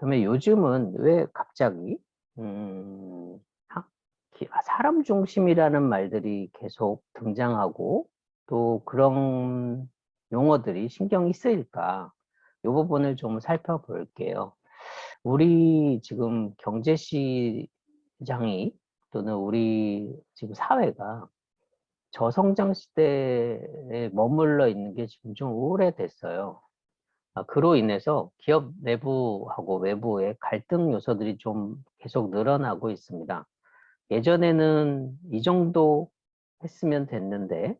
그러면 요즘은 왜 갑자기 사람 중심이라는 말들이 계속 등장하고 또 그런 용어들이 신경이 쓰일까? 이 부분을 좀 살펴볼게요. 우리 지금 경제 시장이 또는 우리 지금 사회가 저성장 시대에 머물러 있는 게 지금 좀 오래됐어요. 그로 인해서 기업 내부하고 외부의 갈등 요소들이 좀 계속 늘어나고 있습니다. 예전에는 이 정도 했으면 됐는데,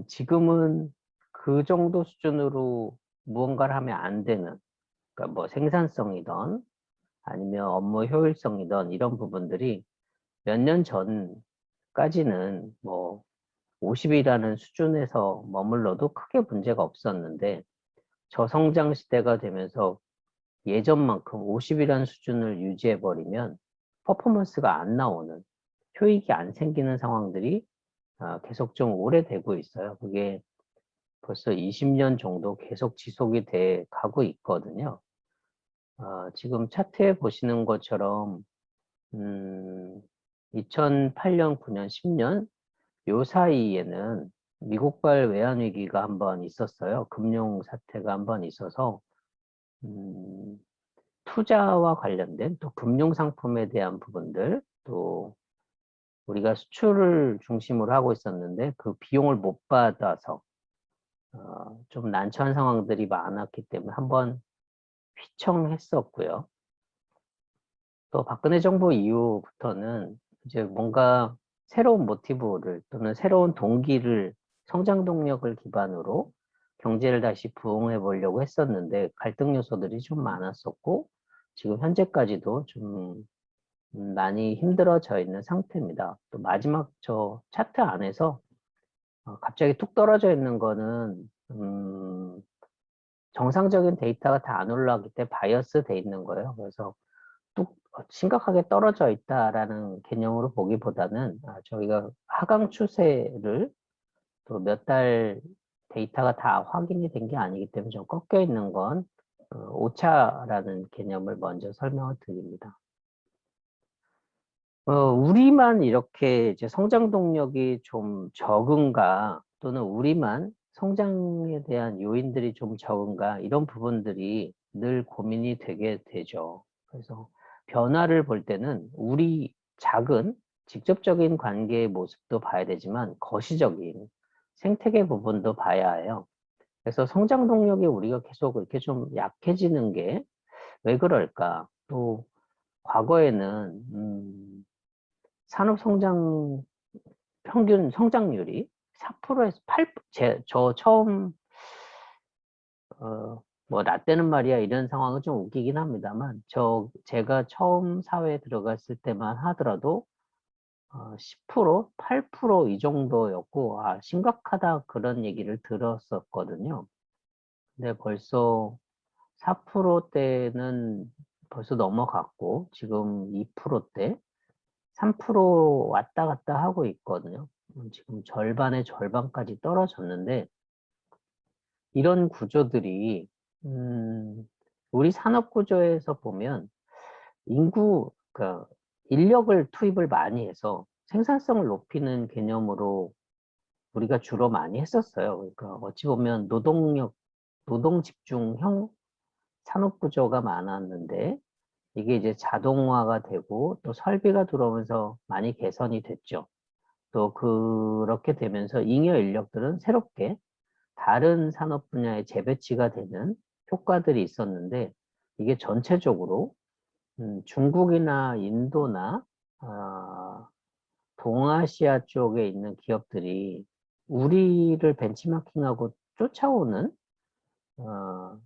지금은 그 정도 수준으로 무언가를 하면 안 되는, 그러니까 뭐 생산성이든 아니면 업무 효율성이든 이런 부분들이 몇 년 전까지는 뭐 50이라는 수준에서 머물러도 크게 문제가 없었는데, 저성장 시대가 되면서 예전만큼 50이라는 수준을 유지해버리면 퍼포먼스가 안 나오는, 효익이 안 생기는 상황들이 계속 좀 오래되고 있어요. 그게 벌써 20년 정도 계속 지속이 돼 가고 있거든요. 지금 차트에 보시는 것처럼 2008년, 9년, 10년 요 사이에는 미국발 외환위기가 한번 있었어요. 금융 사태가 한번 있어서 음, 투자와 관련된 또 금융상품에 대한 부분들, 또 우리가 수출을 중심으로 하고 있었는데 그 비용을 못 받아서 좀 난처한 상황들이 많았기 때문에 한번 휘청했었고요. 또 박근혜 정부 이후부터는 이제 뭔가 새로운 모티브를 또는 새로운 동기를, 성장 동력을 기반으로 경제를 다시 부흥해 보려고 했었는데 갈등 요소들이 좀 많았었고 지금 현재까지도 좀 많이 힘들어져 있는 상태입니다. 또 마지막 저 차트 안에서 갑자기 툭 떨어져 있는 거는 정상적인 데이터가 다 안 올라가기 때문에 바이어스 돼 있는 거예요. 그래서 뚝 심각하게 떨어져 있다라는 개념으로 보기보다는 저희가 하강 추세를 또 몇 달 데이터가 다 확인이 된 게 아니기 때문에 좀 꺾여 있는 건 오차라는 개념을 먼저 설명을 드립니다. 우리만 이렇게 이제 성장 동력이 좀 적은가, 또는 우리만 성장에 대한 요인들이 좀 적은가, 이런 부분들이 늘 고민이 되게 되죠. 그래서 변화를 볼 때는 우리 작은 직접적인 관계의 모습도 봐야 되지만 거시적인 생태계 부분도 봐야 해요. 그래서 성장 동력이 우리가 계속 이렇게 좀 약해지는 게 왜 그럴까? 또 과거에는 산업 성장 평균 성장률이 4%에서 8, 저 처음, 뭐, 나 때는 말이야, 이런 상황은 좀 웃기긴 합니다만, 제가 처음 사회에 들어갔을 때만 하더라도, 10%, 8%이 정도였고, 심각하다, 그런 얘기를 들었었거든요. 근데 벌써 4%대는 벌써 넘어갔고, 지금 2%대, 3% 왔다 갔다 하고 있거든요. 지금 절반의 절반까지 떨어졌는데 이런 구조들이 우리 산업 구조에서 보면 그러니까 인력을 투입을 많이 해서 생산성을 높이는 개념으로 우리가 주로 많이 했었어요. 그러니까 어찌 보면 노동 집중형 산업 구조가 많았는데 이게 이제 자동화가 되고 또 설비가 들어오면서 많이 개선이 됐죠. 또 그렇게 되면서 잉여 인력들은 새롭게 다른 산업 분야에 재배치가 되는 효과들이 있었는데 이게 전체적으로 중국이나 인도나 동아시아 쪽에 있는 기업들이 우리를 벤치마킹하고 쫓아오는 어,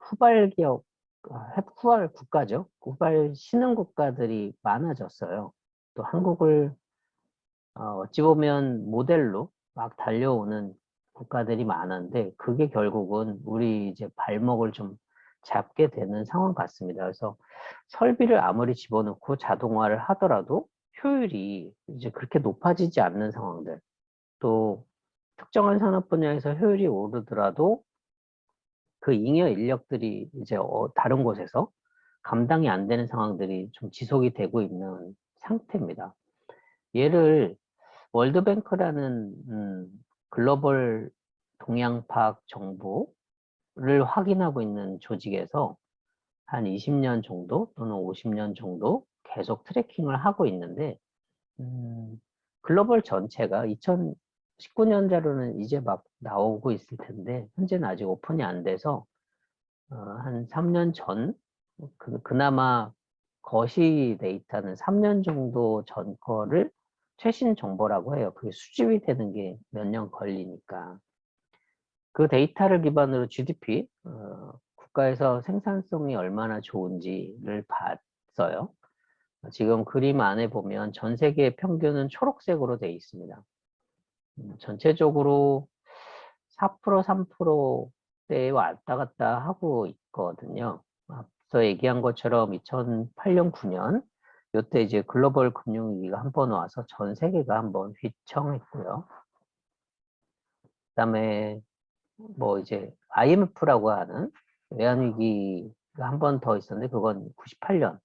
후발 기업, 후발 국가죠. 후발 신흥 국가들이 많아졌어요. 또 한국을 어찌 보면 모델로 막 달려오는 국가들이 많은데 그게 결국은 우리 이제 발목을 좀 잡게 되는 상황 같습니다. 그래서 설비를 아무리 집어넣고 자동화를 하더라도 효율이 이제 그렇게 높아지지 않는 상황들, 또 특정한 산업 분야에서 효율이 오르더라도 그 잉여 인력들이 이제 다른 곳에서 감당이 안 되는 상황들이 좀 지속이 되고 있는 상태입니다. 얘를 월드뱅크라는 글로벌 동양 파악 정보를 확인하고 있는 조직에서 한 20년 정도 또는 50년 정도 계속 트래킹을 하고 있는데 글로벌 전체가 2019년 자료는 이제 막 나오고 있을 텐데 현재는 아직 오픈이 안 돼서 한 3년 전 그나마 거시 데이터는 3년 정도 전 거를 최신 정보라고 해요. 그게 수집이 되는 게 몇 년 걸리니까. 그 데이터를 기반으로 GDP, 국가에서 생산성이 얼마나 좋은지를 봤어요. 지금 그림 안에 보면 전 세계 평균은 초록색으로 되어 있습니다. 전체적으로 4%, 3%대에 왔다 갔다 하고 있거든요. 앞서 얘기한 것처럼 2008년, 9년 이때 이제 글로벌 금융위기가 한 번 와서 전 세계가 한번 휘청했고요. 그다음에 뭐 이제 IMF라고 하는 외환위기가 한 번 더 있었는데 그건 98년,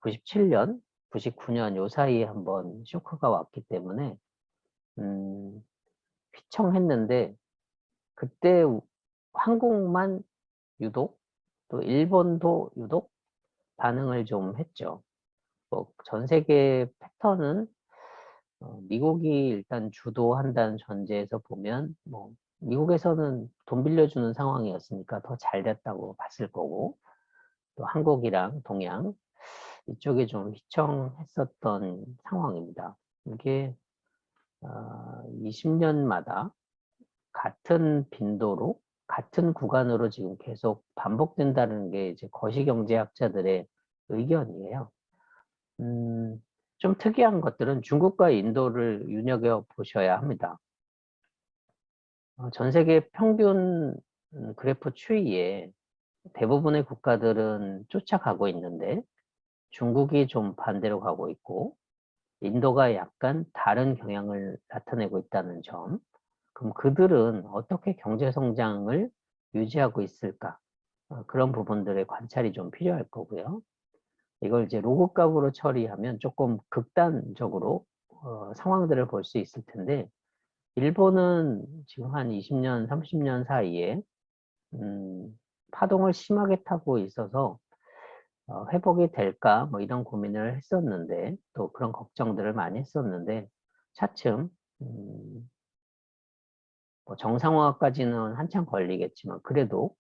97년, 99년 요 사이에 한번 쇼크가 왔기 때문에 휘청했는데 그때 한국만 유독 또 일본도 유독 반응을 좀 했죠. 뭐 전 세계 패턴은 미국이 일단 주도한다는 전제에서 보면 뭐 미국에서는 돈 빌려주는 상황이었으니까 더 잘 됐다고 봤을 거고 또 한국이랑 동양 이쪽에 좀 휘청했었던 상황입니다. 이게 20년마다 같은 빈도로 같은 구간으로 지금 계속 반복된다는 게 이제 거시경제학자들의 의견이에요. 좀 특이한 것들은 중국과 인도를 눈여겨 보셔야 합니다. 전 세계 평균 그래프 추이에 대부분의 국가들은 쫓아가고 있는데 중국이 좀 반대로 가고 있고 인도가 약간 다른 경향을 나타내고 있다는 점. 그럼 그들은 어떻게 경제 성장을 유지하고 있을까? 그런 부분들의 관찰이 좀 필요할 거고요. 이걸 이제 로그 값으로 처리하면 조금 극단적으로 상황들을 볼 수 있을 텐데 일본은 지금 한 20년, 30년 사이에 파동을 심하게 타고 있어서 회복이 될까 뭐 이런 고민을 했었는데 또 그런 걱정들을 많이 했었는데 차츰 뭐 정상화까지는 한참 걸리겠지만 그래도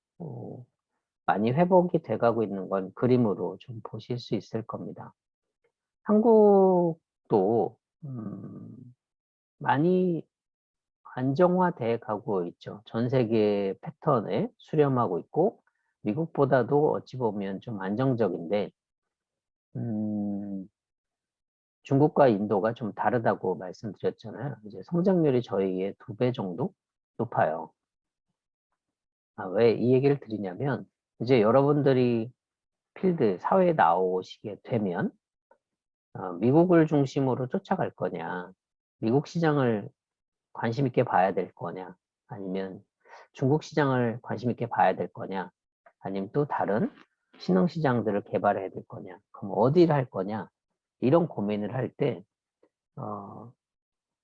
많이 회복이 돼가고 있는 건 그림으로 좀 보실 수 있을 겁니다. 한국도 많이 안정화돼 가고 있죠. 전 세계 패턴에 수렴하고 있고 미국보다도 어찌 보면 좀 안정적인데 중국과 인도가 좀 다르다고 말씀드렸잖아요. 이제 성장률이 저희의 2배 정도 높아요. 왜 이 얘기를 드리냐면 이제 여러분들이 필드 사회에 나오시게 되면 미국을 중심으로 쫓아갈 거냐, 미국 시장을 관심 있게 봐야 될 거냐, 아니면 중국 시장을 관심 있게 봐야 될 거냐, 아니면 또 다른 신흥 시장들을 개발해야 될 거냐, 그럼 어디를 할 거냐, 이런 고민을 할 때,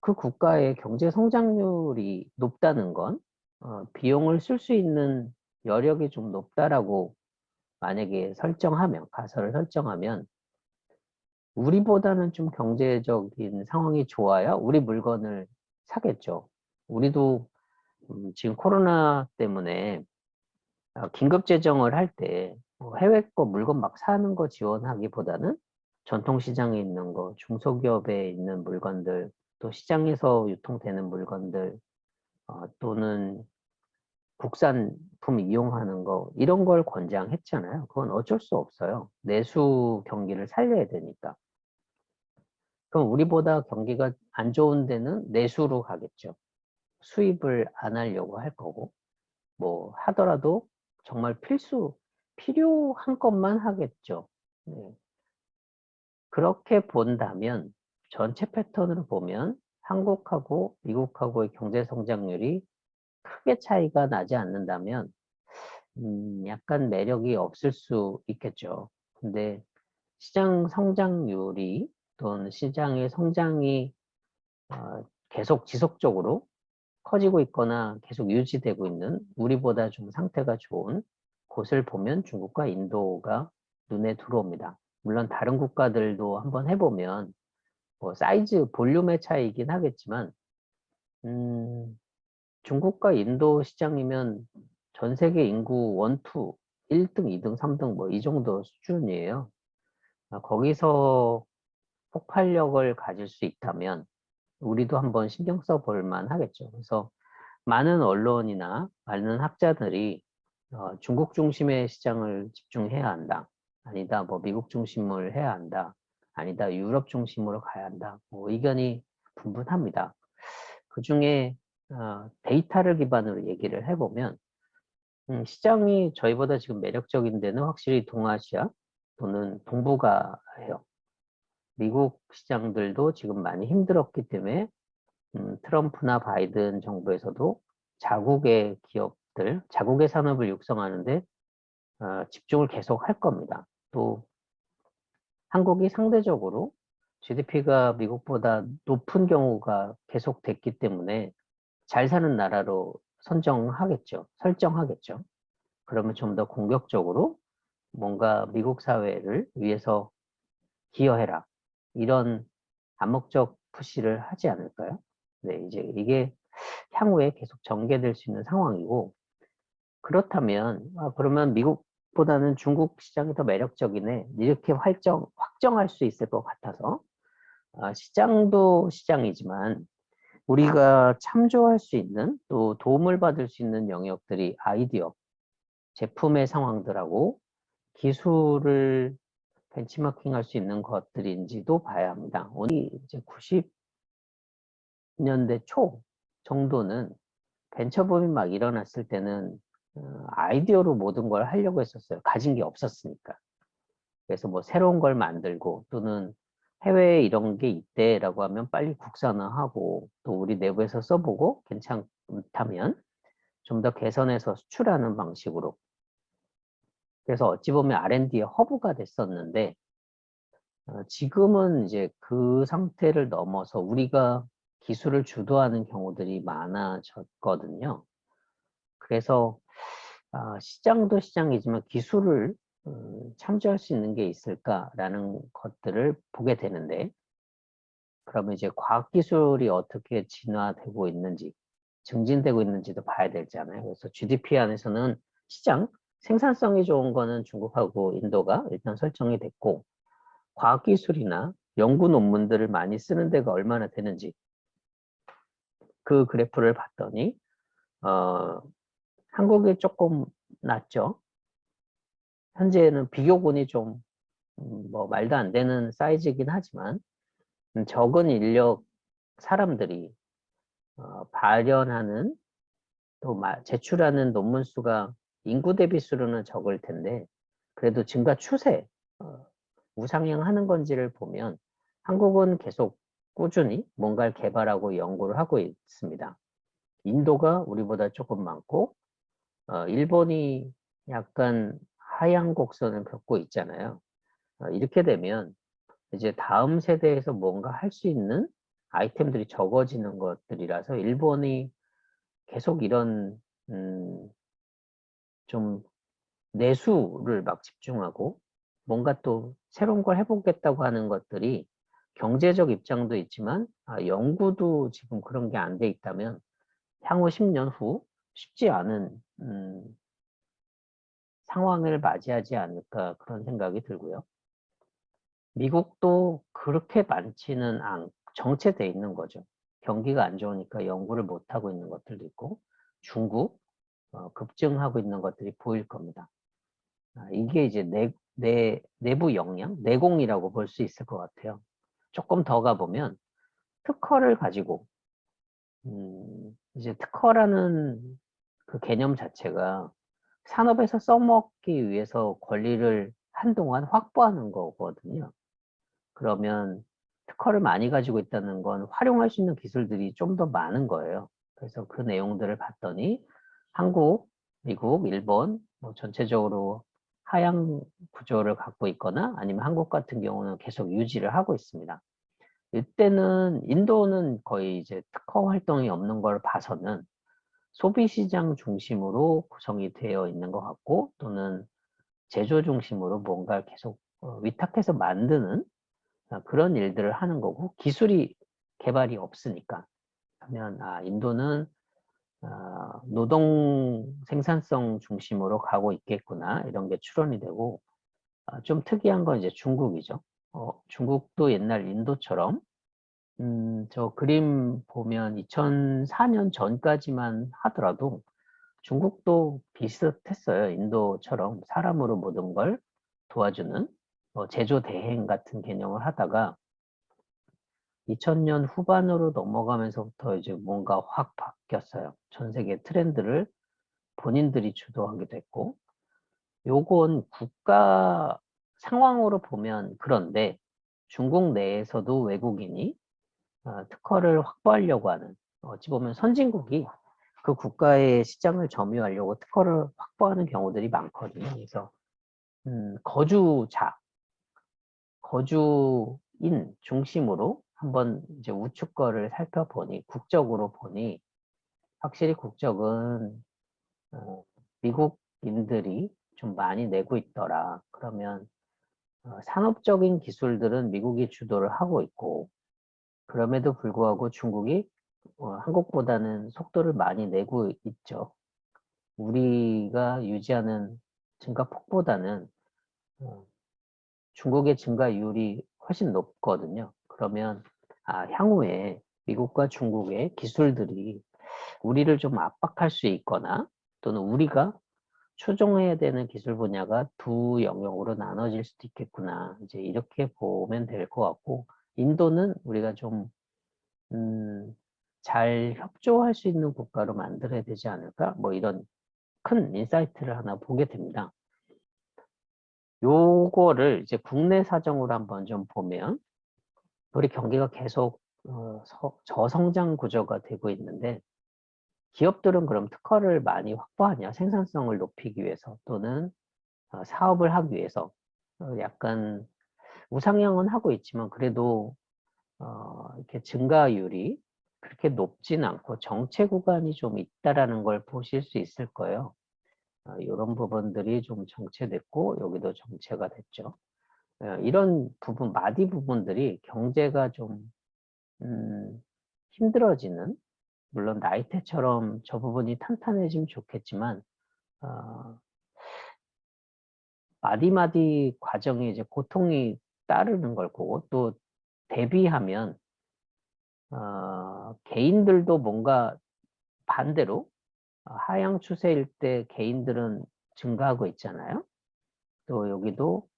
그 국가의 경제 성장률이 높다는 건, 비용을 쓸 수 있는 여력이 좀 높다라고 만약에 설정하면, 가설을 설정하면, 우리보다는 좀 경제적인 상황이 좋아야 우리 물건을 사겠죠. 우리도 지금 코로나 때문에 긴급 재정을 할 때 해외 거 물건 막 사는 거 지원하기보다는 전통시장에 있는 거, 중소기업에 있는 물건들, 또 시장에서 유통되는 물건들, 또는 국산품 이용하는 거, 이런 걸 권장했잖아요. 그건 어쩔 수 없어요. 내수 경기를 살려야 되니까. 그럼 우리보다 경기가 안 좋은 데는 내수로 가겠죠. 수입을 안 하려고 할 거고, 뭐 하더라도 정말 필요한 것만 하겠죠. 네. 그렇게 본다면 전체 패턴으로 보면 한국하고 미국하고의 경제 성장률이 크게 차이가 나지 않는다면 약간 매력이 없을 수 있겠죠. 근데 시장 성장률이 또는 시장의 성장이 계속 지속적으로 커지고 있거나 계속 유지되고 있는 우리보다 좀 상태가 좋은 곳을 보면 중국과 인도가 눈에 들어옵니다. 물론 다른 국가들도 한번 해보면 뭐 사이즈, 볼륨의 차이이긴 하겠지만 중국과 인도 시장이면 전 세계 인구 원투 1등, 2등, 3등 뭐 이 정도 수준이에요. 거기서 폭발력을 가질 수 있다면 우리도 한번 신경 써볼 만하겠죠. 그래서 많은 언론이나 많은 학자들이 중국 중심의 시장을 집중해야 한다. 아니다, 뭐 미국 중심을 해야 한다. 아니다, 유럽 중심으로 가야 한다. 뭐 의견이 분분합니다. 그 중에 데이터를 기반으로 얘기를 해보면 시장이 저희보다 지금 매력적인 데는 확실히 동아시아 또는 동북아예요. 미국 시장들도 지금 많이 힘들었기 때문에 트럼프나 바이든 정부에서도 자국의 기업들, 자국의 산업을 육성하는데 집중을 계속 할 겁니다. 또 한국이 상대적으로 GDP가 미국보다 높은 경우가 계속 됐기 때문에 잘 사는 나라로 설정하겠죠. 그러면 좀 더 공격적으로 뭔가 미국 사회를 위해서 기여해라. 이런 암묵적 푸시를 하지 않을까요? 네, 이제 이게 향후에 계속 전개될 수 있는 상황이고, 그렇다면, 그러면 미국보다는 중국 시장이 더 매력적이네. 이렇게 확정할 수 있을 것 같아서, 시장도 시장이지만, 우리가 참조할 수 있는 또 도움을 받을 수 있는 영역들이 아이디어, 제품의 상황들하고 기술을 벤치마킹 할 수 있는 것들인지도 봐야 합니다. 오늘 이제 90년대 초 정도는 벤처붐이 막 일어났을 때는 아이디어로 모든 걸 하려고 했었어요. 가진 게 없었으니까. 그래서 뭐 새로운 걸 만들고 또는 해외에 이런 게 있대라고 하면 빨리 국산화하고 또 우리 내부에서 써보고 괜찮다면 좀 더 개선해서 수출하는 방식으로. 그래서 어찌 보면 R&D의 허브가 됐었는데 지금은 이제 그 상태를 넘어서 우리가 기술을 주도하는 경우들이 많아졌거든요. 그래서 시장도 시장이지만 기술을 참조할 수 있는 게 있을까라는 것들을 보게 되는데 그러면 이제 과학기술이 어떻게 진화되고 있는지 증진되고 있는지도 봐야 되잖아요. 그래서 GDP 안에서는 시장, 생산성이 좋은 거는 중국하고 인도가 일단 설정이 됐고 과학기술이나 연구 논문들을 많이 쓰는 데가 얼마나 되는지 그 그래프를 봤더니 한국이 조금 낮죠. 현재는 비교군이 좀 뭐 말도 안 되는 사이즈이긴 하지만 적은 인력 사람들이 발현하는 또 제출하는 논문 수가 인구 대비 수로는 적을 텐데 그래도 증가 추세 우상향하는 건지를 보면 한국은 계속 꾸준히 뭔가를 개발하고 연구를 하고 있습니다. 인도가 우리보다 조금 많고 일본이 약간 하향 곡선을 겪고 있잖아요. 이렇게 되면 이제 다음 세대에서 뭔가 할 수 있는 아이템들이 적어지는 것들이라서 일본이 계속 이런 좀 내수를 막 집중하고 뭔가 또 새로운 걸 해보겠다고 하는 것들이 경제적 입장도 있지만 연구도 지금 그런 게 안 돼 있다면 향후 10년 후 쉽지 않은 상황을 맞이하지 않을까 그런 생각이 들고요. 미국도 그렇게 많지는 정체돼 있는 거죠. 경기가 안 좋으니까 연구를 못하고 있는 것들도 있고 중국 급증하고 있는 것들이 보일 겁니다. 이게 이제 내부 역량, 내공이라고 볼 수 있을 것 같아요. 조금 더 가보면 특허를 가지고 이제 특허라는 그 개념 자체가 산업에서 써먹기 위해서 권리를 한동안 확보하는 거거든요. 그러면 특허를 많이 가지고 있다는 건 활용할 수 있는 기술들이 좀 더 많은 거예요. 그래서 그 내용들을 봤더니 한국, 미국, 일본, 뭐 전체적으로 하향 구조를 갖고 있거나 아니면 한국 같은 경우는 계속 유지를 하고 있습니다. 이때는 인도는 거의 이제 특허 활동이 없는 걸 봐서는 소비시장 중심으로 구성이 되어 있는 것 같고 또는 제조 중심으로 뭔가를 계속 위탁해서 만드는 그런 일들을 하는 거고 기술이 개발이 없으니까 하면 인도는 노동 생산성 중심으로 가고 있겠구나 이런 게 추론이 되고 좀 특이한 건 이제 중국이죠. 중국도 옛날 인도처럼 저 그림 보면 2004년 전까지만 하더라도 중국도 비슷했어요. 인도처럼 사람으로 모든 걸 도와주는 제조 대행 같은 개념을 하다가 2000년 후반으로 넘어가면서부터 이제 뭔가 확 바뀌었어요. 전 세계 트렌드를 본인들이 주도하게 됐고 요건 국가 상황으로 보면 그런데 중국 내에서도 외국인이 특허를 확보하려고 하는 어찌 보면 선진국이 그 국가의 시장을 점유하려고 특허를 확보하는 경우들이 많거든요. 그래서 거주인 중심으로 한번 이제 우측 거를 살펴보니 국적으로 보니 확실히 국적은 미국인들이 좀 많이 내고 있더라. 그러면 산업적인 기술들은 미국이 주도를 하고 있고 그럼에도 불구하고 중국이 한국보다는 속도를 많이 내고 있죠. 우리가 유지하는 증가폭보다는 중국의 증가율이 훨씬 높거든요. 그러면 향후에 미국과 중국의 기술들이 우리를 좀 압박할 수 있거나 또는 우리가 추종해야 되는 기술 분야가 두 영역으로 나눠질 수도 있겠구나. 이제 이렇게 보면 될 것 같고 인도는 우리가 좀 잘 협조할 수 있는 국가로 만들어야 되지 않을까? 뭐 이런 큰 인사이트를 하나 보게 됩니다. 요거를 이제 국내 사정으로 한번 좀 보면 우리 경기가 계속 저성장 구조가 되고 있는데 기업들은 그럼 특허를 많이 확보하냐? 생산성을 높이기 위해서 또는 사업을 하기 위해서 약간 우상향은 하고 있지만 그래도 이렇게 증가율이 그렇게 높진 않고 정체 구간이 좀 있다라는 걸 보실 수 있을 거예요. 이런 부분들이 좀 정체됐고 여기도 정체가 됐죠. 이런 부분, 마디 부분들이 경제가 좀 힘들어지는 물론 나이테처럼 저 부분이 탄탄해지면 좋겠지만 마디마디 과정에 이제 고통이 따르는 걸 보고 또 대비하면 개인들도 뭔가 반대로 하향 추세일 때 개인들은 증가하고 있잖아요. 또 여기도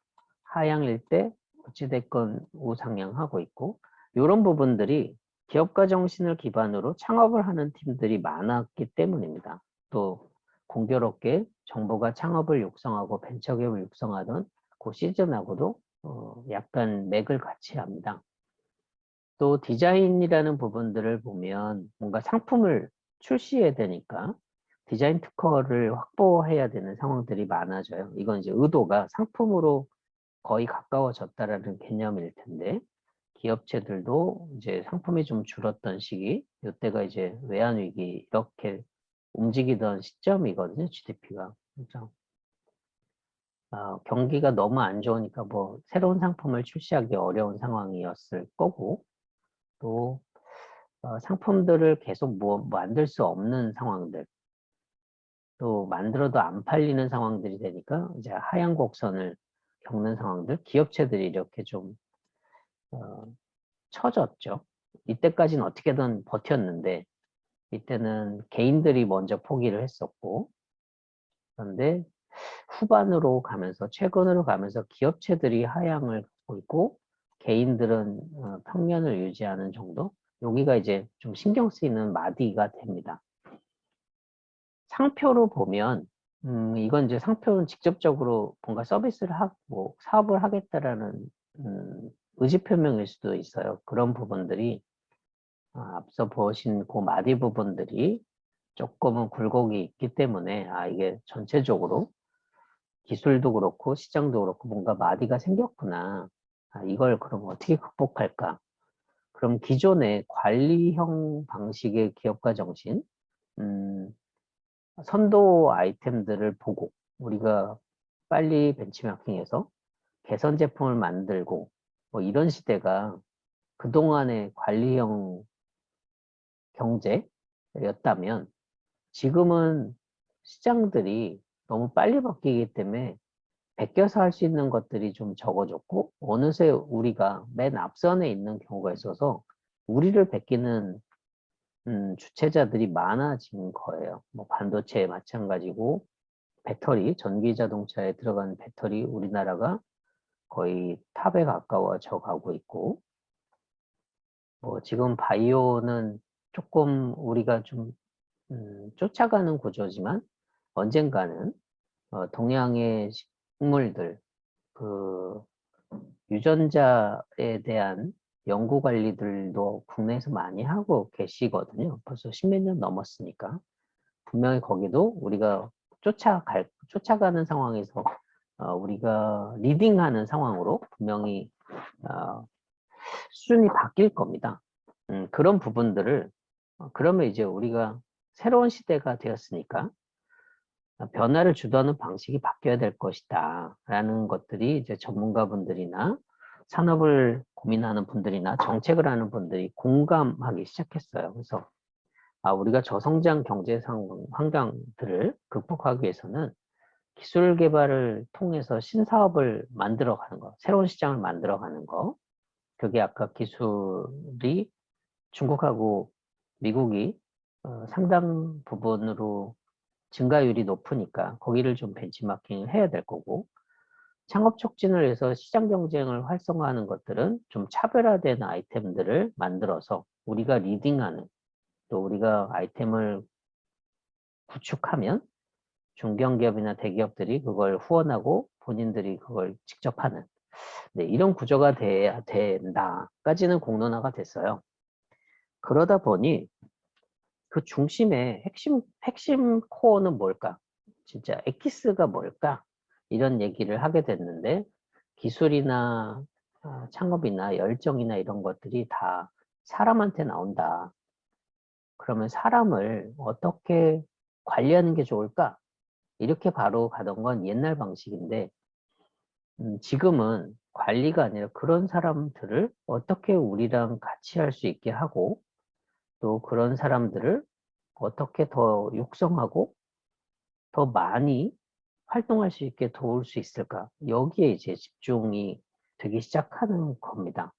하향일 때 어찌됐건 우상향하고 있고 이런 부분들이 기업가 정신을 기반으로 창업을 하는 팀들이 많았기 때문입니다. 또 공교롭게 정부가 창업을 육성하고 벤처기업을 육성하던 그 시즌하고도 약간 맥을 같이 합니다. 또 디자인이라는 부분들을 보면 뭔가 상품을 출시해야 되니까 디자인 특허를 확보해야 되는 상황들이 많아져요. 이건 이제 의도가 상품으로 거의 가까워졌다라는 개념일 텐데 기업체들도 이제 상품이 좀 줄었던 시기, 이때가 이제 외환위기 이렇게 움직이던 시점이거든요. GDP가. 그래서 경기가 너무 안 좋으니까 뭐 새로운 상품을 출시하기 어려운 상황이었을 거고 또 상품들을 계속 뭐 만들 수 없는 상황들 또 만들어도 안 팔리는 상황들이 되니까 이제 하향 곡선을 겪는 상황들 기업체들이 이렇게 좀 처졌죠. 이때까지는 어떻게든 버텼는데 이때는 개인들이 먼저 포기를 했었고 그런데 후반으로 가면서 최근으로 가면서 기업체들이 하향을 갖고 있고 개인들은 평면을 유지하는 정도 여기가 이제 좀 신경 쓰이는 마디가 됩니다. 상표로 보면 이건 이제 상표는 직접적으로 뭔가 서비스를 하고 사업을 하겠다라는 의지 표명일 수도 있어요. 그런 부분들이 앞서 보신 그 마디 부분들이 조금은 굴곡이 있기 때문에 이게 전체적으로 기술도 그렇고 시장도 그렇고 뭔가 마디가 생겼구나. 이걸 그럼 어떻게 극복할까? 그럼 기존의 관리형 방식의 기업가 정신, 음, 선도 아이템들을 보고 우리가 빨리 벤치마킹해서 개선 제품을 만들고 뭐 이런 시대가 그동안의 관리형 경제였다면 지금은 시장들이 너무 빨리 바뀌기 때문에 베껴서 할 수 있는 것들이 좀 적어졌고 어느새 우리가 맨 앞선에 있는 경우가 있어서 우리를 베끼는 주체자들이 많아진 거예요. 뭐 반도체 마찬가지고 배터리, 전기 자동차에 들어가는 배터리 우리나라가 거의 탑에 가까워져 가고 있고 뭐 지금 바이오는 조금 우리가 좀 쫓아가는 구조지만 언젠가는 동양의 식물들 그 유전자에 대한 연구 관리들도 국내에서 많이 하고 계시거든요. 벌써 십몇 년 넘었으니까. 분명히 거기도 우리가 쫓아가는 상황에서 우리가 리딩하는 상황으로 분명히 수준이 바뀔 겁니다. 그런 부분들을 그러면 이제 우리가 새로운 시대가 되었으니까 변화를 주도하는 방식이 바뀌어야 될 것이다 라는 것들이 이제 전문가분들이나 산업을 고민하는 분들이나 정책을 하는 분들이 공감하기 시작했어요. 그래서 우리가 저성장 경제 환경들을 극복하기 위해서는 기술 개발을 통해서 신사업을 만들어가는 거, 새로운 시장을 만들어가는 거, 그게 아까 기술이 중국하고 미국이 상당 부분으로 증가율이 높으니까 거기를 좀 벤치마킹을 해야 될 거고 창업 촉진을 해서 시장 경쟁을 활성화하는 것들은 좀 차별화된 아이템들을 만들어서 우리가 리딩하는 또 우리가 아이템을 구축하면 중견기업이나 대기업들이 그걸 후원하고 본인들이 그걸 직접 하는 네, 이런 구조가 돼야 된다까지는 공론화가 됐어요. 그러다 보니 그 중심의 핵심 코어는 뭘까? 진짜 엑기스가 뭘까? 이런 얘기를 하게 됐는데 기술이나 창업이나 열정이나 이런 것들이 다 사람한테 나온다. 그러면 사람을 어떻게 관리하는 게 좋을까? 이렇게 바로 가던 건 옛날 방식인데 지금은 관리가 아니라 그런 사람들을 어떻게 우리랑 같이 할 수 있게 하고 또 그런 사람들을 어떻게 더 육성하고 더 많이 활동할 수 있게 도울 수 있을까? 여기에 이제 집중이 되기 시작하는 겁니다.